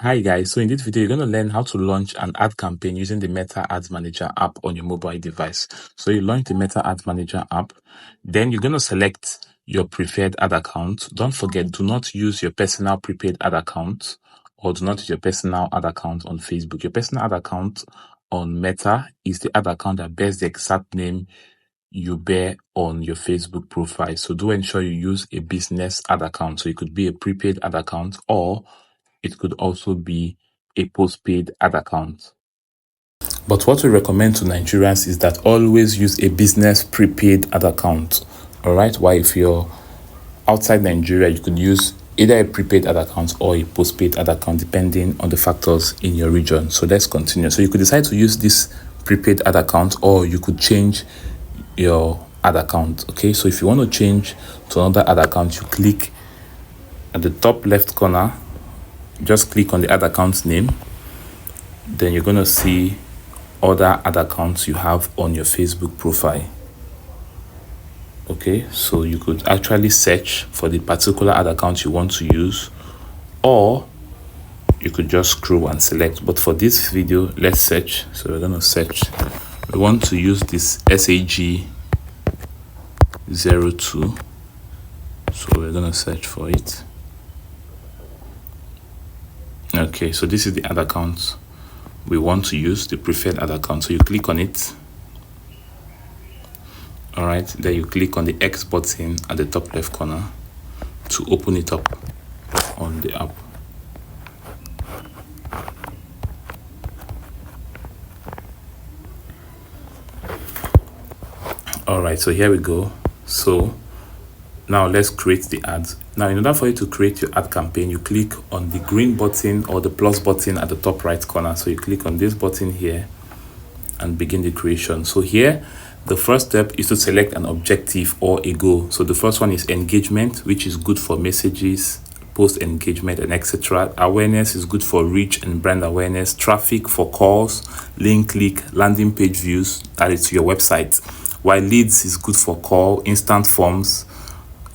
Hi guys, so in this video, you're going to learn how to launch an ad campaign using the Meta Ads Manager app on your mobile device. So you launch the Meta Ads Manager app, then you're going to select your preferred ad account. Don't forget, do not use your personal prepaid ad account or do not use your personal ad account on Facebook. Your personal ad account on Meta is the ad account that bears the exact name you bear on your Facebook profile. So do ensure you use a business ad account. So it could be a prepaid ad account or it could also be a postpaid ad account. But what we recommend to Nigerians is that always use a business prepaid ad account. All right. While if you're outside Nigeria, you could use either a prepaid ad account or a postpaid ad account, depending on the factors in your region. So let's continue. So you could decide to use this prepaid ad account or you could change your ad account. Okay. So if you want to change to another ad account, you click at the top left corner. Just click on the ad account name, then you're going to see other ad accounts you have on your Facebook profile. Okay, so you could actually search for the particular ad account you want to use, or you could just scroll and select. But for this video, let's search. So we're going to search. We want to use this SAG02. So we're going to search for it. Okay, so this is the ad account we want to use, the preferred ad account. So you click on it. All right, then you click on the X button at the top left corner to open it up on the app. All right, so here we go. So now let's create the ads. Now, in order for you to create your ad campaign, you click on the green button or the plus button at the top right corner. So you click on this button here and begin the creation. So here, the first step is to select an objective or a goal. So the first one is engagement, which is good for messages, post engagement, and etc. Awareness is good for reach and brand awareness. Traffic for calls, link click, landing page views, that is to your website. While leads is good for call, instant forms.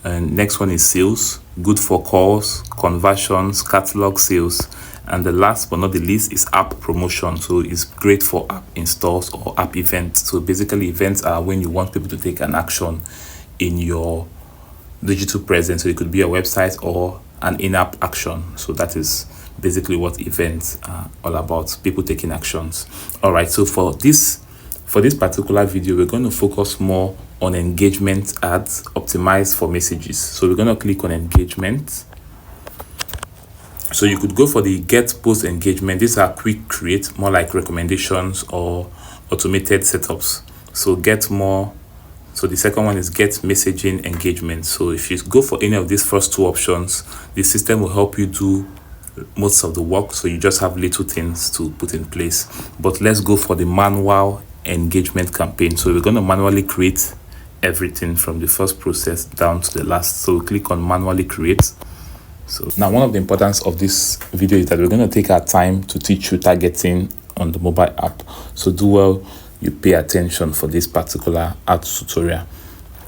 And next one is sales, good for calls, conversions, catalog sales. And the last but not the least is app promotion. So it's great for app installs or app events. So basically, events are when you want people to take an action in your digital presence. So it could be a website or an in-app action. So that is basically what events are all about, people taking actions. All right, so for this particular video, we're going to focus more on engagement ads optimized for messages. So we're going to click on engagement. So you could go for the get post engagement. These are quick create, more like recommendations or automated setups. So get more. So the second one is get messaging engagement. So if you go for any of these first two options, the system will help you do most of the work. So you just have little things to put in place. But let's go for the manual engagement campaign. So we're going to manually create everything from the first process down to the last. So click on manually create. So now, one of the importance of this video is that we're going to take our time to teach you targeting on the mobile app. So do well you pay attention for this particular ad tutorial.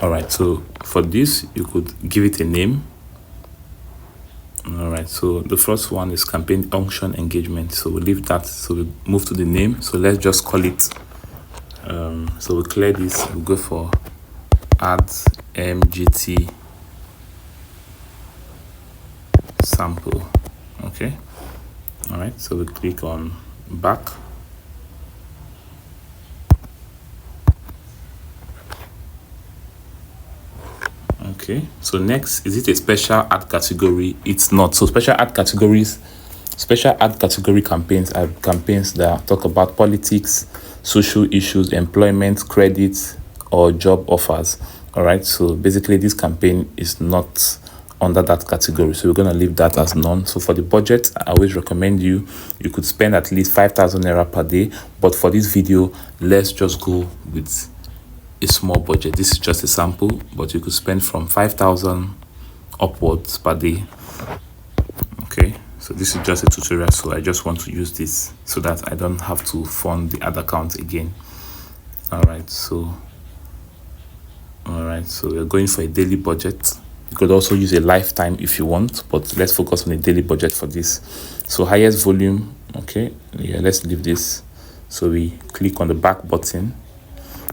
All right, so for this, you could give it a name. All right, so the first one is campaign function engagement. So we'll leave that. So we move to the name. So let's just call it. So we'll clear this. We'll go for ads MGT sample. Okay. All right, so we click on back. Okay, so next, is it a special ad category? It's not. So special ad category campaigns are campaigns that talk about politics, social issues, employment, credit, or job offers. All right, so basically this campaign is not under that category, so we're going to leave that as none. So for the budget, I always recommend you could spend at least 5,000 naira per day, but for this video, let's just go with a small budget. This is just a sample, but you could spend from 5,000 upwards per day. Okay, so this is just a tutorial, so I just want to use this so that I don't have to fund the ad account again. All right, so we're going for a daily budget. You could also use a lifetime if you want, but let's focus on a daily budget for this. So highest volume, okay, yeah, let's leave this. So we click on the back button.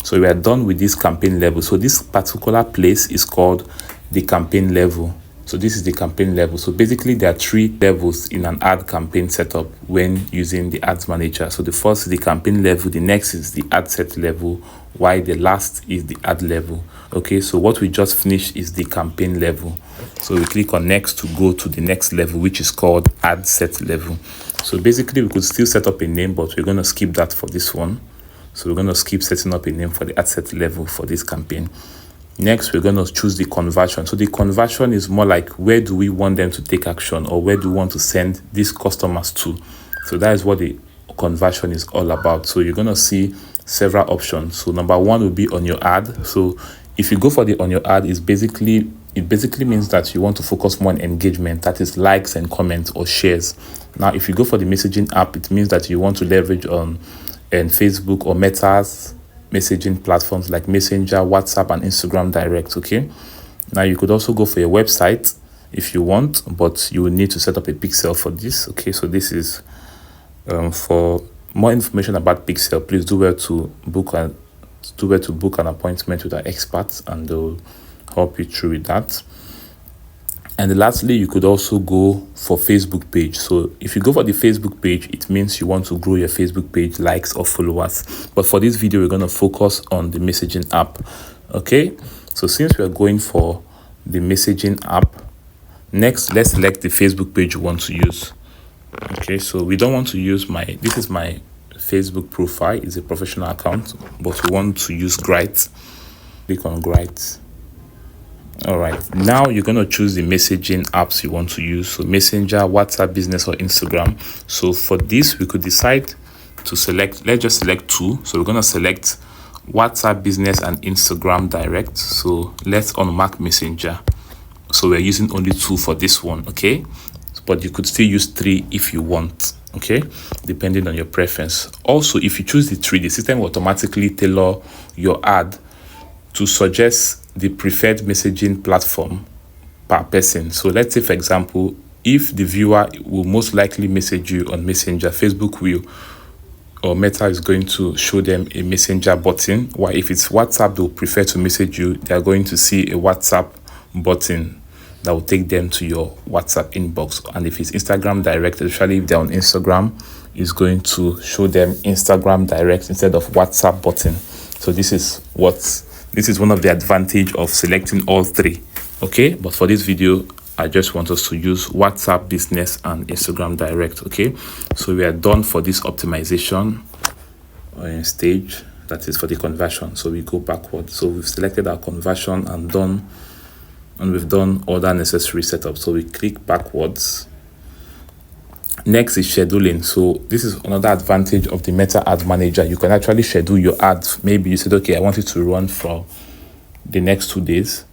So we are done with this campaign level. So this particular place is called the campaign level. So this is the campaign level. So basically there are 3 levels in an ad campaign setup when using the ads manager. So the first is the campaign level, the next is the ad set level, while the last is the ad level. Okay, so what we just finished is the campaign level. So we click on next to go to the next level, which is called ad set level. So basically we could still set up a name, but we're going to skip that for this one. So we're going to skip setting up a name for the ad set level for this campaign. Next, we're going to choose the conversion. So the conversion is more like where do we want them to take action, or where do we want to send these customers to. So that is what the conversion is all about. So you're going to see several options. So number 1 will be on your ad. So if you go for the on your ad, it basically means that you want to focus more on engagement, that is likes and comments or shares. Now, if you go for the messaging app, it means that you want to leverage on Facebook or Meta's messaging platforms like Messenger, WhatsApp, and Instagram Direct. Okay, now you could also go for your website if you want, but you will need to set up a pixel for this. Okay, so this is for more information about Pixel, please do well to book an appointment with our experts, and they'll help you through with that. And lastly, you could also go for Facebook page. So if you go for the Facebook page, it means you want to grow your Facebook page likes or followers. But for this video, we're going to focus on the messaging app. Okay, so since we are going for the messaging app, next let's select the Facebook page you want to use. Okay, so we don't want to use this is my Facebook profile. It's a professional account, but we want to use Grite. Click on Grite. All right, now you're going to choose the messaging apps you want to use. So Messenger, WhatsApp Business, or Instagram. So for this, we could decide to select, let's just select 2. So we're going to select WhatsApp Business and Instagram Direct. So let's unmark Messenger. So we're using only 2 for this one, okay? But you could still use 3 if you want, okay? Depending on your preference. Also, if you choose the 3, the system will automatically tailor your ad to suggest the preferred messaging platform per person. So let's say, for example, if the viewer will most likely message you on Messenger, Facebook will, or Meta is going to show them a Messenger button, while if it's WhatsApp, they'll prefer to message you, they're going to see a WhatsApp button that will take them to your WhatsApp inbox. And if it's Instagram Direct, especially if they're on Instagram, it's going to show them Instagram Direct instead of WhatsApp button. So this is one of the advantage of selecting all 3. Okay, but for this video, I just want us to use WhatsApp Business and Instagram Direct. Okay, so we are done for this optimization stage, that is for the conversion. So we go backward. So we've selected our conversion and we've done all that necessary setup. So we click backwards. Next is scheduling. So this is another advantage of the Meta Ad Manager. You can actually schedule your ads. Maybe you said, okay, I want it to run for the next 2 days.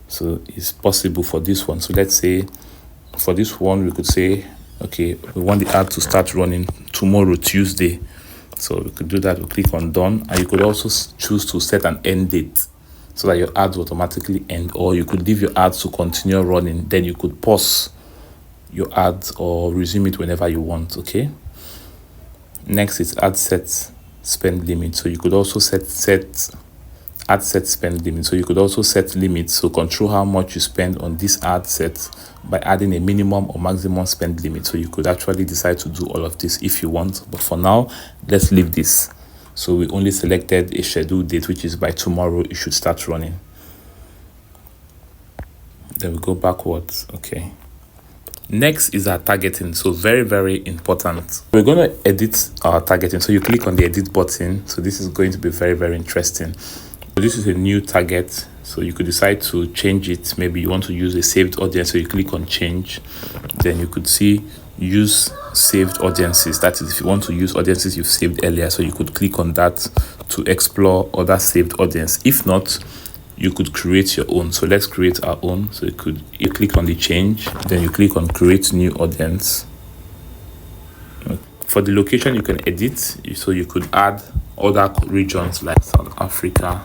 So it's possible for this one. So let's say for this one, we could say, okay, we want the ad to start running tomorrow, Tuesday. So we could do that. We click on done. And you could also choose to set an end date so that your ads automatically end, or you could leave your ads to continue running. Then you could pause your ads or resume it whenever you want. Okay, next is ad set spend limit. So you could also set ad set spend limit. So you could also set limits, so control how much you spend on this ad set by adding a minimum or maximum spend limit. So you could actually decide to do all of this if you want, but for now, let's leave this. So we only selected a scheduled date, which is by tomorrow it should start running. Then we go backwards. Okay, next is our targeting. So very, very important. We're going to edit our targeting. So you click on the edit button. So this is going to be very, very interesting. So this is a new target. So you could decide to change it. Maybe you want to use a saved audience. So you click on change. Then you could see use saved audiences. That is if you want to use audiences you've saved earlier. So you could click on that to explore other saved audience. If not, you could create your own. So let's create our own. So you click on the change, then you click on create new audience. For the location, you can edit. So you could add other regions like South Africa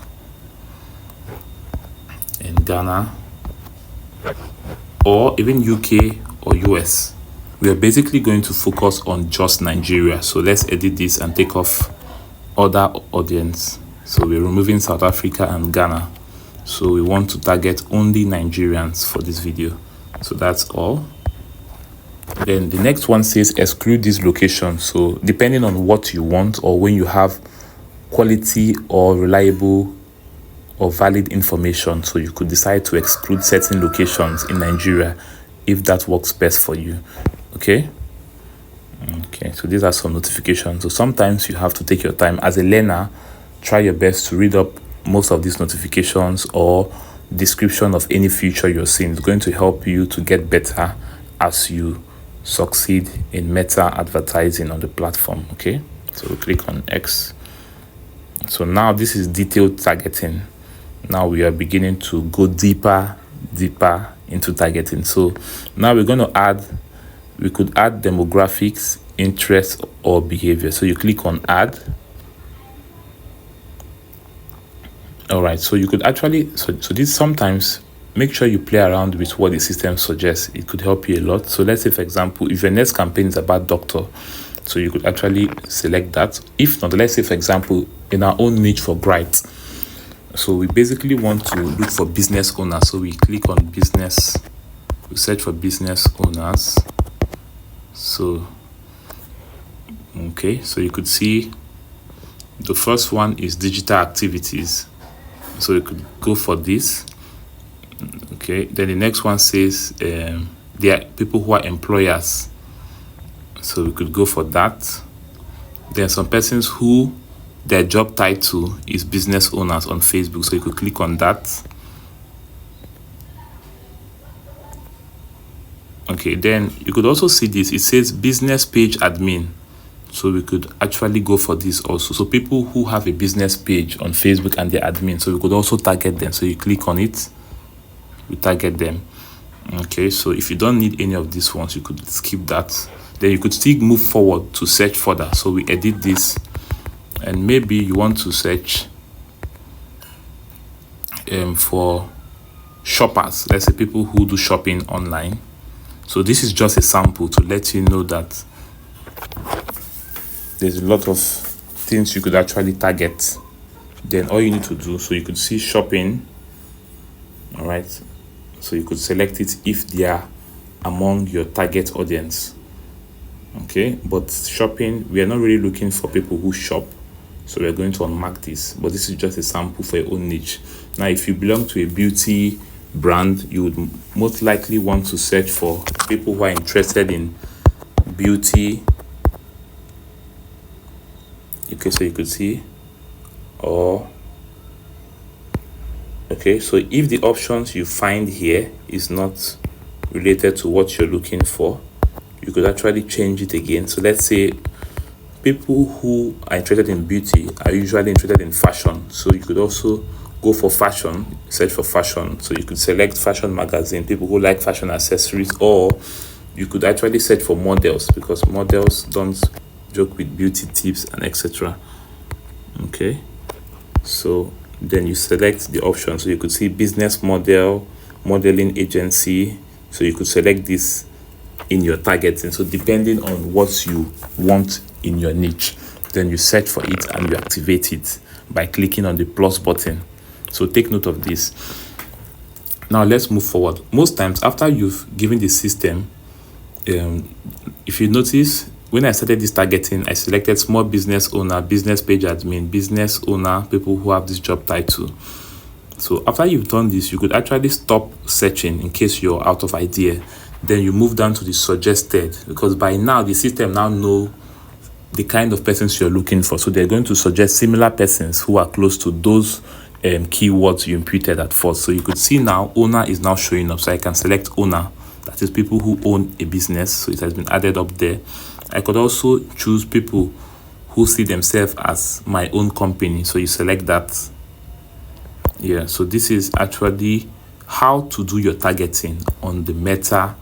and Ghana. or even UK or US. We are basically going to focus on just Nigeria. So let's edit this and take off other audience. So we're removing South Africa and Ghana. So we want to target only Nigerians for this video. So that's all. Then the next one says exclude this location. So depending on what you want, or when you have quality or reliable or valid information, so you could decide to exclude certain locations in Nigeria if that works best for you. Okay, so these are some notifications. So sometimes you have to take your time as a learner. Try your best to read up most of these notifications or description of any feature you're seeing. It's going to help you to get better as you succeed in meta advertising on the platform. Okay, so we click on X. So now this is detailed targeting. Now we are beginning to go deeper into targeting. So now we're going to we could add demographics, interests, or behavior. So you click on add. All right, so you could actually, so this, sometimes make sure you play around with what the system suggests. It could help you a lot. So let's say, for example, if your next campaign is about doctor, so you could actually select that. If not, let's say, for example, in our own niche for Bright, so we basically want to look for business owners. So we click on business, we search for business owners. So, okay, so you could see the first one is digital activities. So you could go for this. Okay, then the next one says there are people who are employers. So we could go for that. There are some persons who their job title is business owners on Facebook. So you could click on that. Okay, then you could also see this. It says business page admin. So we could actually go for this also. So people who have a business page on Facebook and they're admin. So we could also target them. So you click on it, we target them. Okay, so if you don't need any of these ones, you could skip that. Then you could still move forward to search further. So we edit this, and maybe you want to search for shoppers. Let's say people who do shopping online. So this is just a sample to let you know that there's a lot of things you could actually target. Then all you need to do, so you could see shopping. All right, so you could select it if they are among your target audience. Okay, but shopping, we are not really looking for people who shop, so we're going to unmark this. But this is just a sample for your own niche. Now if you belong to a beauty brand, you would most likely want to search for people who are interested in beauty. Okay, so you could see, or okay, so if the options you find here is not related to what you're looking for, you could actually change it again. So let's say people who are interested in beauty are usually interested in fashion. So you could also go for fashion, search for fashion. So you could select fashion magazine, people who like fashion accessories, or you could actually search for models, because models don't joke with beauty tips and etc. Okay, so then you select the option. So you could see business model, modeling agency. So you could select this in your targeting. So depending on what you want in your niche, then you search for it and you activate it by clicking on the plus button. So take note of this. Now let's move forward. Most times after you've given the system, if you notice, when I started this targeting, I selected small business owner, business page admin, business owner, people who have this job title. So after you've done this, you could actually stop searching in case you're out of idea. Then you move down to the suggested, because by now the system now know the kind of persons you're looking for. So they're going to suggest similar persons who are close to those keywords you imputed at first. So you could see now owner is now showing up. So I can select owner, that is people who own a business. So it has been added up there. I could also choose people who see themselves as my own company. So you select that. Yeah, so this is actually how to do your targeting on the Meta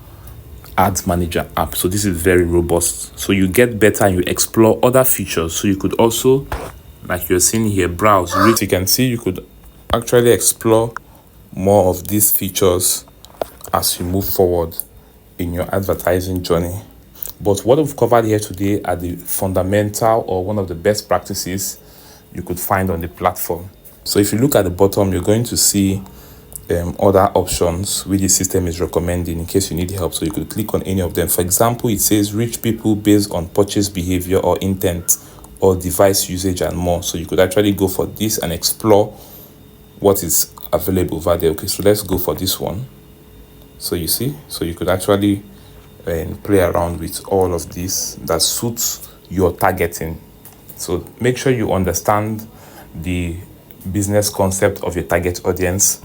Ads Manager app. So this is very robust. So you get better and you explore other features. So you could also, like you're seeing here, browse, read. You can see you could actually explore more of these features as you move forward in your advertising journey. But what we've covered here today are the fundamental or one of the best practices you could find on the platform. So if you look at the bottom, you're going to see other options which the system is recommending in case you need help. So you could click on any of them. For example, it says reach people based on purchase behavior or intent or device usage and more. So you could actually go for this and explore what is available over there. Okay, so let's go for this one. So you see, so you could actually play around with all of this that suits your targeting. So make sure you understand the business concept of your target audience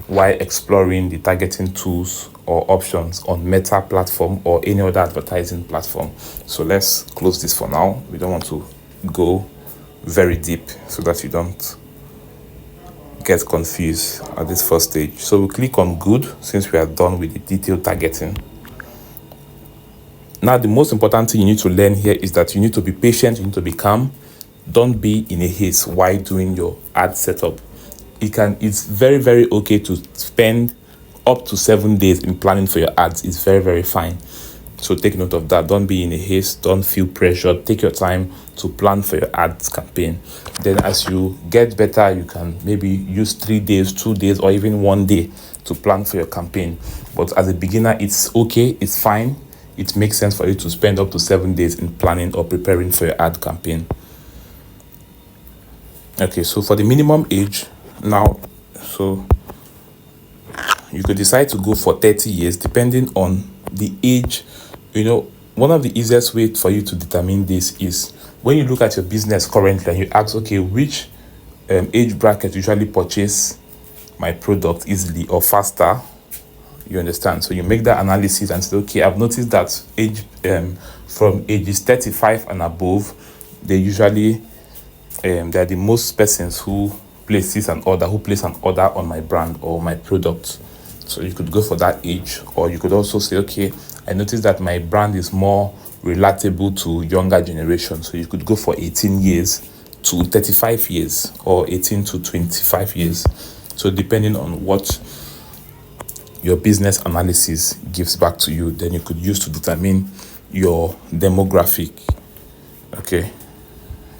while exploring the targeting tools or options on Meta platform or any other advertising platform. So let's close this for now. We don't want to go very deep so that you don't get confused at this first stage. So we click on good since we are done with the detailed targeting. Now, the most important thing you need to learn here is that you need to be patient, you need to be calm. Don't be in a haste while doing your ad setup. It's very, very okay to spend up to 7 days in planning for your ads. It's very, very fine. So take note of that. Don't be in a haste. Don't feel pressured. Take your time to plan for your ads campaign. Then as you get better, you can maybe use 3 days, 2 days, or even 1 day to plan for your campaign. But as a beginner, it's okay. It's fine. It makes sense for you to spend up to 7 days in planning or preparing for your ad campaign. Okay, so for the minimum age, now, so you could decide to go for 30 years depending on the age. One of the easiest ways for you to determine this is when you look at your business currently and you ask, okay, which age bracket usually purchase my product easily or faster. You understand? So you make that analysis and say, okay, I've noticed that age from ages 35 and above, they usually they're the most persons who place an order on my brand or my product. So you could go for that age, or you could also say, okay, I noticed that my brand is more relatable to younger generation. So you could go for 18 years to 35 years or 18 to 25 years. So depending on what your business analysis gives back to you, then you could use to determine your demographic. Okay.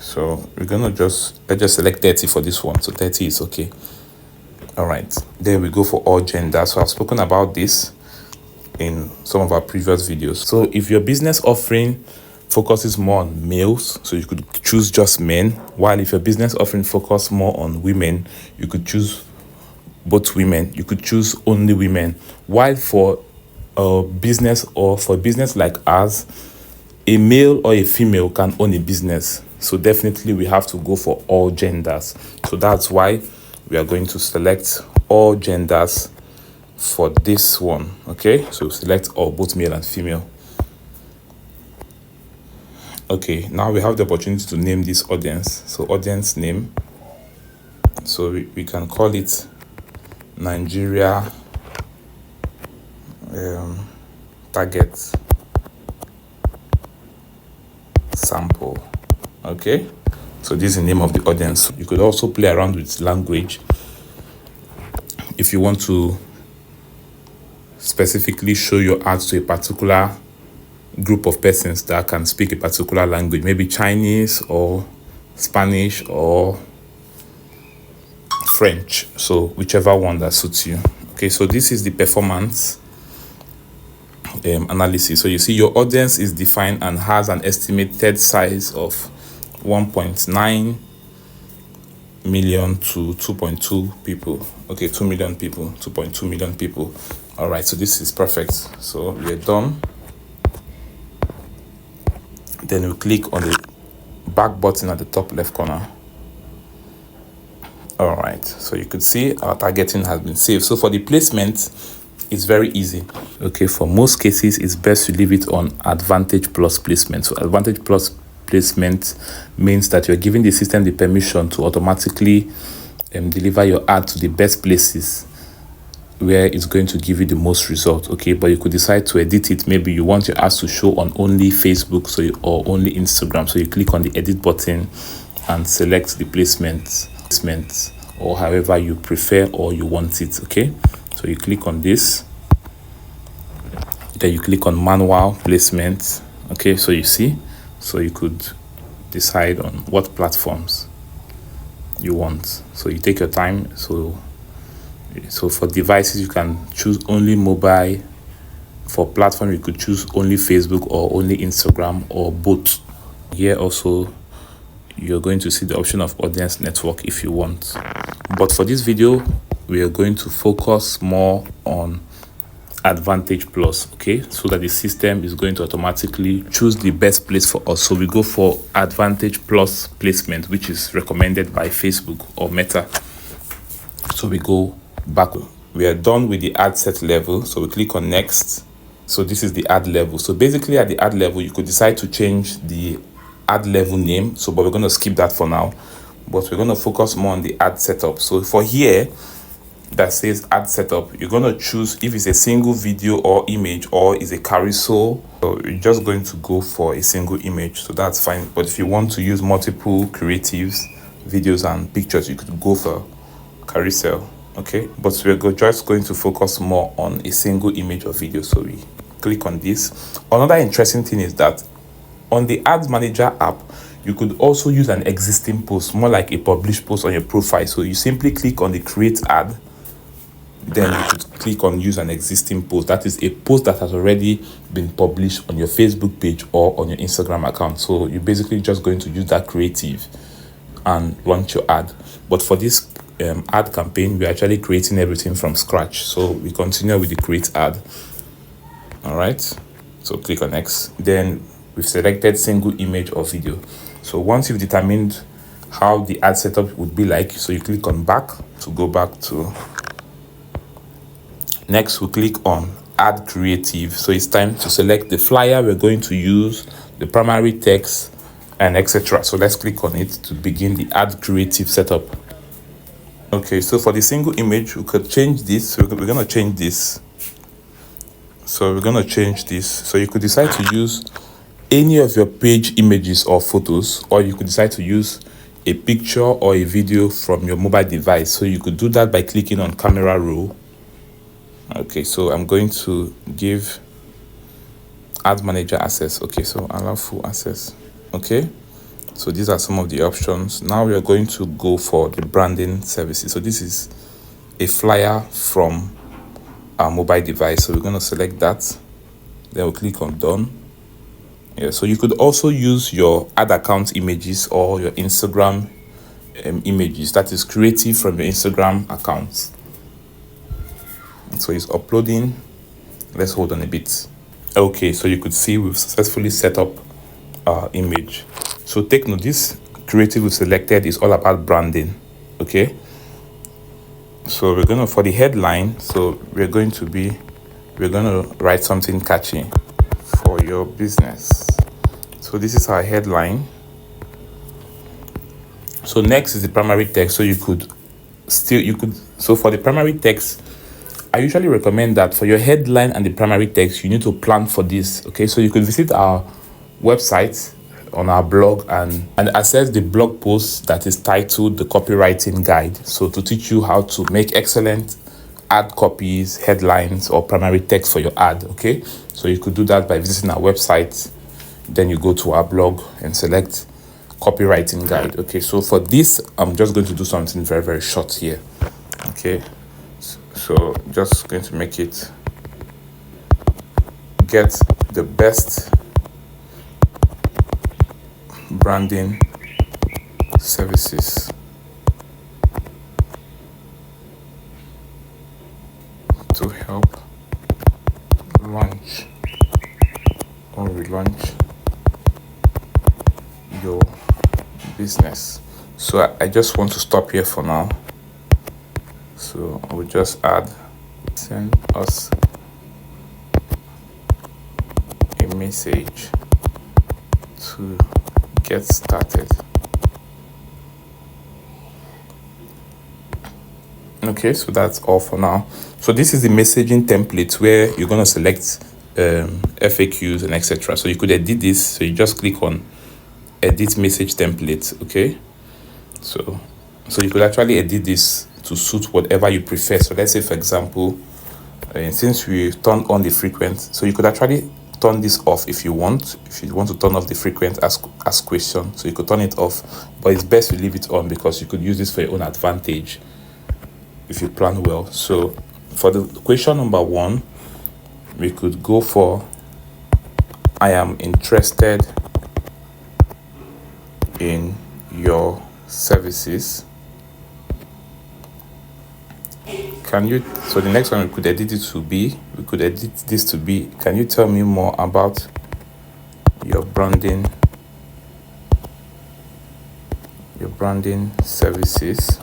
So we're gonna let's just select 30 for this one. So 30 is okay. All right. Then we go for all genders. So I've spoken about this in some of our previous videos. So if your business offering focuses more on males, so you could choose just men. While if your business offering focus more on women, you could choose both women. You could choose only women. While for a business like ours, a male or a female can own a business. So definitely we have to go for all genders. So that's why we are going to select all genders for this one. Okay, so select all, both male and female. Okay, now we have the opportunity to name this audience. So audience name. So we can call it Nigeria target sample. Okay, so this is the name of the audience. You could also play around with language if you want to specifically show your ads to a particular group of persons that can speak a particular language, maybe Chinese or Spanish or French. So whichever one that suits you. Okay, so this is the performance analysis. So you see your audience is defined and has an estimated size of 1.9 million to 2.2 people. Okay, 2 million people, 2.2 million people. All right, so this is perfect. So we're done. Then we click on the back button at the top left corner. All right, so you could see our targeting has been saved. So for the placement, it's very easy. Okay, for most cases, it's best to leave it on Advantage Plus placement. So Advantage Plus placement means that you're giving the system the permission to automatically deliver your ad to the best places where it's going to give you the most result. Okay, but you could decide to edit it. Maybe you want your ads to show on only Facebook or only Instagram. So you click on the edit button and select the placement or however you prefer or you want it. Okay, so you click on this Then you click on manual placement. Okay, so you see, so you could decide on what platforms you want. So you take your time. So for devices, you can choose only mobile. For platform, you could choose only Facebook or only Instagram or both. Here also, you're going to see the option of audience network if you want. But for this video, we are going to focus more on Advantage Plus, okay, so that the system is going to automatically choose the best place for us. So we go for Advantage Plus placement, which is recommended by Facebook or Meta. So we go back. We are done with the ad set level, so we click on next. So this is the ad level. So basically at the ad level, you could decide to change the ad level name, so but we're going to skip that for now. But we're going to focus more on the ad setup. So for here that says ad setup, you're going to choose if it's a single video or image or is a carousel. So you're just going to go for a single image, so that's fine. But if you want to use multiple creatives, videos and pictures, you could go for carousel. Okay, but we're just going to focus more on a single image or video. So we click on this. Another interesting thing is that on the Ads Manager app, you could also use an existing post, more like a published post on your profile. So you simply click on the create ad, then you could click on use an existing post. That is a post that has already been published on your Facebook page or on your Instagram account. So you're basically just going to use that creative and launch your ad. But for this ad campaign, we're actually creating everything from scratch. So we continue with the create ad. All right, so click on next. Then we've selected single image or video. So once you've determined how the ad setup would be like, so you click on back to go back to next. We click on add creative. So it's time to select the flyer we're going to use, the primary text, and etc. So let's click on it to begin the add creative setup. Okay, so for the single image, we could change this. So we're going to change this. So we're going to change this. So you could decide to use any of your page images or photos, or you could decide to use a picture or a video from your mobile device. So you could do that by clicking on camera roll. Okay, so I'm going to give Ad Manager access. Okay, so allow full access. Okay, so these are some of the options. Now we are going to go for the branding services. So this is a flyer from our mobile device. So we're going to select that. Then we'll click on done. Yeah, so you could also use your ad account images or your Instagram images. That is creative from your Instagram account. So it's uploading. Let's hold on a bit. Okay, so you could see we've successfully set up our image. So take note, this creative we selected is all about branding. Okay, so we're gonna, for the headline, so we're going to write something catchy for your business. So this is our headline. So next is the primary text. So so for the primary text, I usually recommend that for your headline and the primary text, you need to plan for this. Okay, so you could visit our website on our blog and access the blog post that is titled The Copywriting Guide. So to teach you how to make excellent ad copies, headlines, or primary text for your ad. Okay, so you could do that by visiting our website. Then you go to our blog and select Copywriting Guide. Okay, so for this, I'm just going to do something very, very short here. Okay, so just going to make it get the best branding services to help launch or relaunch your business. So I just want to stop here for now. So I will just add, send us a message to get started. Okay, so that's all for now. So this is the messaging template where you're going to select FAQs and etc. So you could edit this. So you just click on edit message template. Okay, so you could actually edit this to suit whatever you prefer. So let's say, for example, And since we turned on the frequent, so you could actually turn this off if you want to turn off the frequent ask question, so you could turn it off, but it's best to leave it on because you could use this for your own advantage if you plan well. So for the question number 1, we could go for, I am interested in your services. So the next one, we could edit this to be, can you tell me more about your branding services?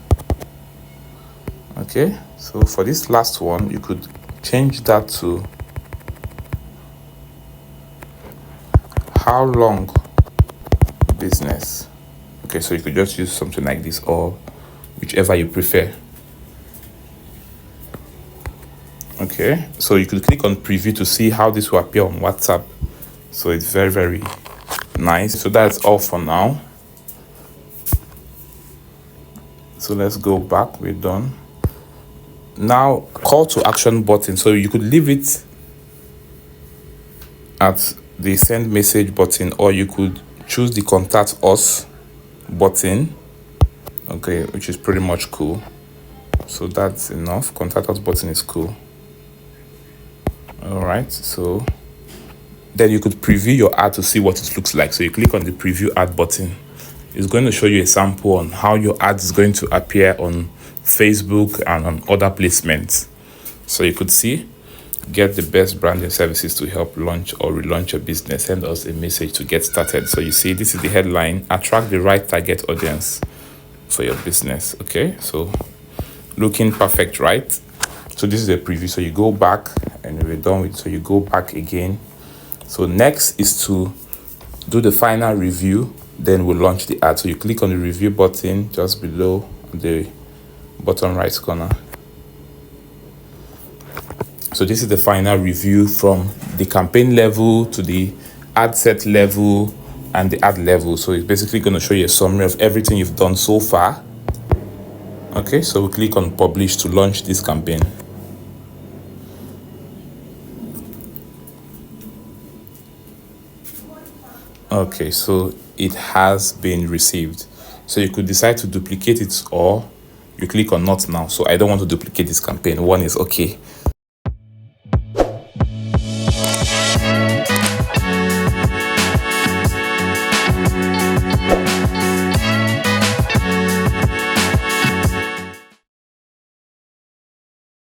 Okay, so for this last one, you could change that to, how long business? Okay, so you could just use something like this, or whichever you prefer. Okay, so you could click on preview to see how this will appear on WhatsApp. So it's very, very nice. So that's all for now. So let's go back. We're done. Now, call to action button. So you could leave it at the send message button, or you could choose the contact us button. Okay, which is pretty much cool. So that's enough. Contact us button is cool. All right, so then you could preview your ad to see what it looks like. So you click on the preview ad button. It's going to show you a sample on how your ad is going to appear on Facebook and on other placements. So you could see, get the best branding services to help launch or relaunch your business. Send us a message to get started. So you see, this is the headline: attract the right target audience for your business. Okay, so looking perfect, right? So this is a preview. So you go back and we're done with it. So you go back again. So next is to do the final review. Then we'll launch the ad. So you click on the review button just below the bottom right corner. So this is the final review from the campaign level to the ad set level and the ad level. So it's basically going to show you a summary of everything you've done so far. Okay, so we click on publish to launch this campaign. Okay, so it has been received. So you could decide to duplicate it, or you click on not now. So I don't want to duplicate this campaign. One is okay.